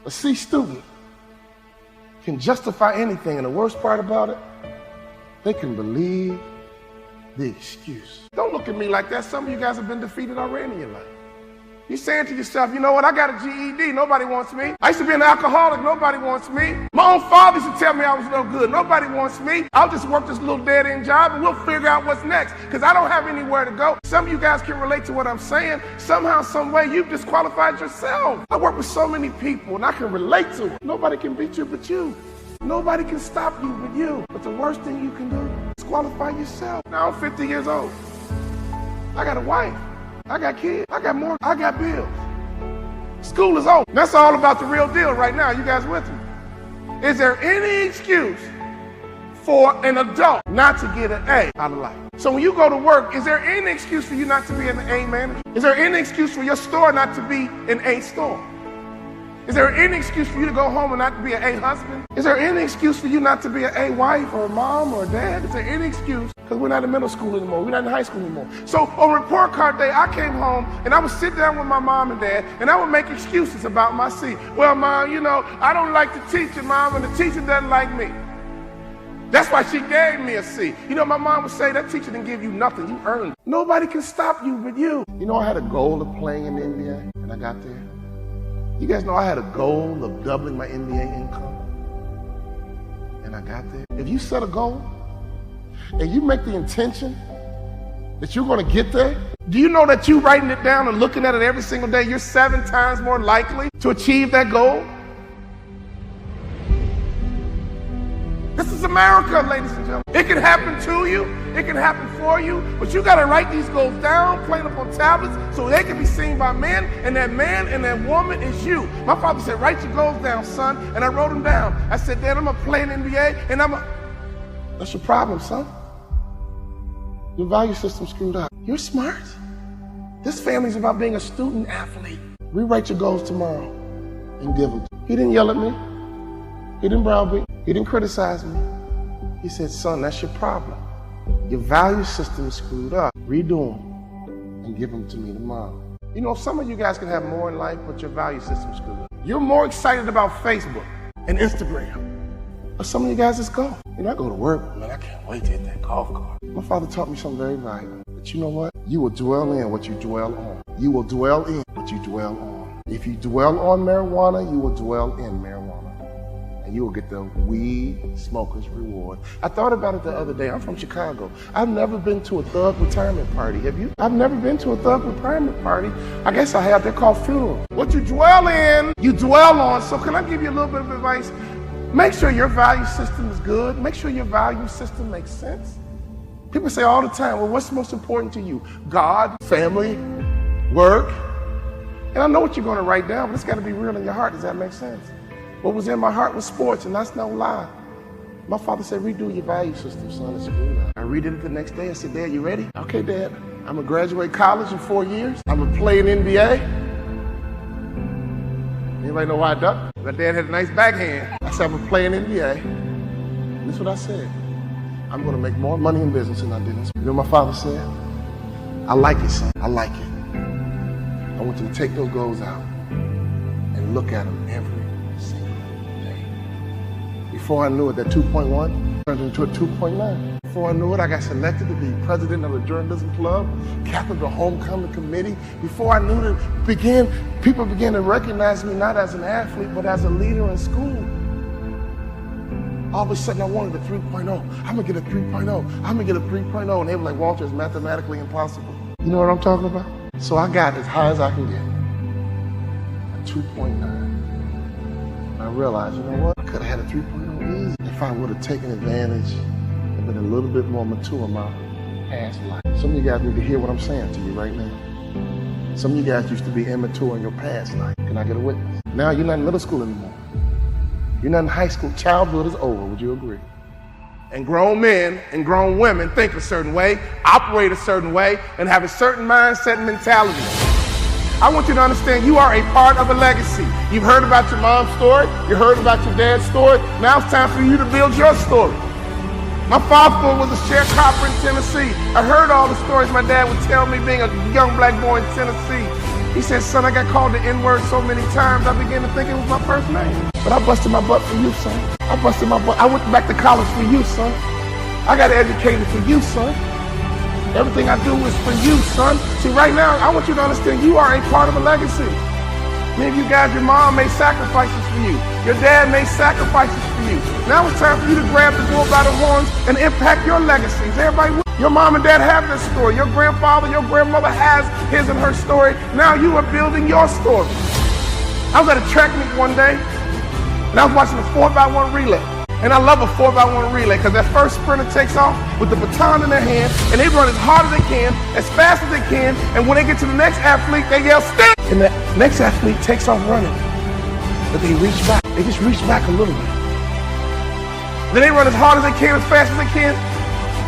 A C student can justify anything, and the worst part about it, they can believe the excuse. Don't look at me like that. Some of you guys have been defeated already in your life. You're saying to yourself, you know what, I got a GED, nobody wants me. I used to be an alcoholic, nobody wants me. My own father used to tell me I was no good, nobody wants me. I'll just work this little dead-end job and we'll figure out what's next, because I don't have anywhere to go. Some of you guys can relate to what I'm saying. Somehow, some way, you've disqualified yourself. I work with so many people and I can relate to it. Nobody can beat you but you. Nobody can stop you but you. But the worst thing you can do is qualify yourself. Now I'm 50 years old. I got a wife. I got kids. I got more. I got bills. School is over. That's all about the real deal right now. You guys with me? Is there any excuse for an adult not to get an A out of life? So when you go to work, is there any excuse for you not to be an A manager? Is there any excuse for your store not to be an A store? Is there any excuse for you to go home and not to be an A husband? Is there any excuse for you not to be an A wife or a mom or a dad? Is there any excuse? Because we're not in middle school anymore. We're not in high school anymore. So on report card day, I came home and I would sit down with my mom and dad and I would make excuses about my C. Well, Mom, you know, I don't like the teacher, Mom, and the teacher doesn't like me. That's why she gave me a C. You know, my mom would say, that teacher didn't give you nothing. You earned it. Nobody can stop you but you. You know, I had a goal of playing in the NBA and I got there. You guys know I had a goal of doubling my NBA income, and I got there. If you set a goal, and you make the intention that you're gonna get there, do you know that you writing it down and looking at it every single day, you're 7 times more likely to achieve that goal? This is America, ladies and gentlemen. It can happen to you, it can happen for you, but you gotta write these goals down, plain up on tablets, so they can be seen by men, and that woman is you. My father said, write your goals down, son, and I wrote them down. I said, Dad, I'm gonna play in NBA, and That's your problem, son. Your value system's screwed up. You're smart. This family's about being a student athlete. Rewrite your goals tomorrow and give them. He didn't yell at me. He didn't browbeat. He didn't criticize me. He said, son, that's your problem. Your value system is screwed up. Redo them and give them to me tomorrow. You know, some of you guys can have more in life, but your value system is screwed up. You're more excited about Facebook and Instagram. But some of you guys just go. You know, I go to work, man, I can't wait to hit that golf cart. My father taught me something very valuable. But you know what? You will dwell in what you dwell on. You will dwell in what you dwell on. If you dwell on marijuana, you will dwell in marijuana. And you will get the weed smoker's reward. I thought about it the other day. I'm from Chicago. I've never been to a thug retirement party. Have you? I've never been to a thug retirement party. I guess I have. They're called funerals. What you dwell in, you dwell on. So can I give you a little bit of advice? Make sure your value system is good. Make sure your value system makes sense. People say all the time, well, what's most important to you? God, family, work. And I know what you're going to write down, but it's got to be real in your heart. Does that make sense? What was in my heart was sports, and that's no lie. My father said, redo your value system, son. It's screwed up. I read it the next day. I said, Dad, you ready? Okay, Dad. I'm going to graduate college in 4 years. I'm going to play in NBA. Anybody know why I ducked? My dad had a nice backhand. I said, I'm going to play in NBA. And that's what I said. I'm going to make more money in business than I did in school. You know what my father said? I like it, son. I like it. I want you to take those goals out and look at them every single day. Before I knew it, that 2.1 turned into a 2.9. Before I knew it, I got selected to be president of the journalism club, captain of the homecoming committee. Before I knew it, people began to recognize me not as an athlete, but as a leader in school. All of a sudden, I wanted a 3.0. I'm going to get a 3.0. I'm going to get a 3.0. And they were like, Walter, it's mathematically impossible. You know what I'm talking about? So I got as high as I can get, a 2.9. And I realized, you know what? I could have had a 3.0 easy if I would have taken advantage and been a little bit more mature in my past life. Some of you guys need to hear what I'm saying to you right now. Some of you guys used to be immature in your past life. Can I get a witness? Now you're not in middle school anymore. You're not in high school. Childhood is over. Would you agree? And grown men and grown women think a certain way, operate a certain way, and have a certain mindset and mentality. I want you to understand you are a part of a legacy. You've heard about your mom's story. You heard about your dad's story. Now it's time for you to build your story. My father was a sharecropper in Tennessee. I heard all the stories my dad would tell me being a young black boy in Tennessee. He said, son, I got called the N-word so many times, I began to think it was my first name. But I busted my butt for you, son. I busted my butt. I went back to college for you, son. I got educated for you, son. Everything I do is for you, son. See, right now, I want you to understand you are a part of a legacy. Many of you guys, your mom made sacrifices for you. Your dad made sacrifices for you. Now it's time for you to grab the bull by the horns and impact your legacies. Everybody, your mom and dad have this story. Your grandfather, your grandmother has his and her story. Now you are building your story. I was at a track meet one day, and I was watching a 4x1 relay. And I love a 4x1 relay because that first sprinter takes off with the baton in their hand, and they run as hard as they can, as fast as they can, and when they get to the next athlete, they yell, stick! And the next athlete takes off running, but they reach back. They just reach back a little bit. Then they run as hard as they can, as fast as they can,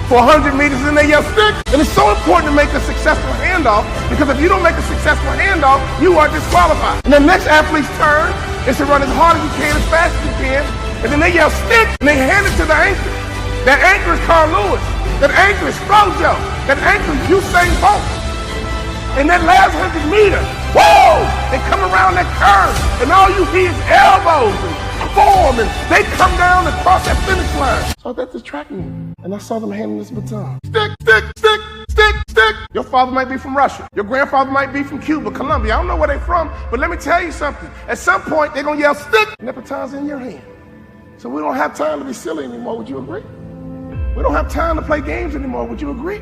for 100 meters, and then they yell, stick! And it's so important to make a successful handoff, because if you don't make a successful handoff, you are disqualified. And the next athlete's turn is to run as hard as you can, as fast as you can, and then they yell stick, and they hand it to the anchor. That anchor is Carl Lewis. That anchor is Flojo. That anchor is Usain Bolt. And that last 100 meters, whoa! They come around that curve, and all you see is elbows and form, and they come down and cross that finish line. So that's the track meet, and I saw them handing this baton. Stick, stick, stick, stick, stick. Your father might be from Russia. Your grandfather might be from Cuba, Colombia. I don't know where they're from, but let me tell you something. At some point, they're gonna yell stick, and that baton's in your hand. So we don't have time to be silly anymore, would you agree? We don't have time to play games anymore, would you agree?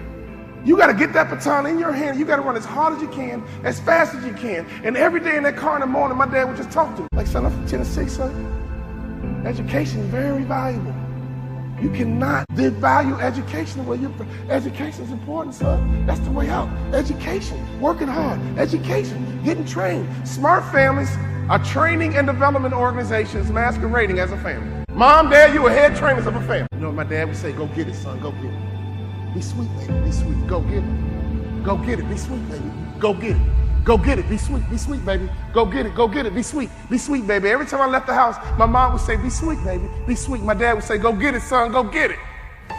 You gotta get that baton in your hand. You gotta run as hard as you can, as fast as you can. And every day in that car in the morning, my dad would just talk to me. Like, son, I'm from Tennessee, son. Education is very valuable. You cannot devalue education the way education is important, son. That's the way out. Education, working hard, education, getting trained. Smart families are training and development organizations masquerading as a family. Mom, dad, you are head trainers of a family. You know what my dad would say? Go get it, son, go get it. Be sweet, baby, be sweet, go get it. Go get it, be sweet, baby, go get it. Go get it, be sweet, baby. Go get it, be sweet, baby. Every time I left the house, my mom would say, be sweet, baby, be sweet. My dad would say, go get it, son, go get it.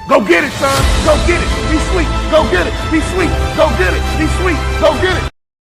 Go get it, son, go get it, be sweet, go get it, be sweet, go get it, be sweet, go get it.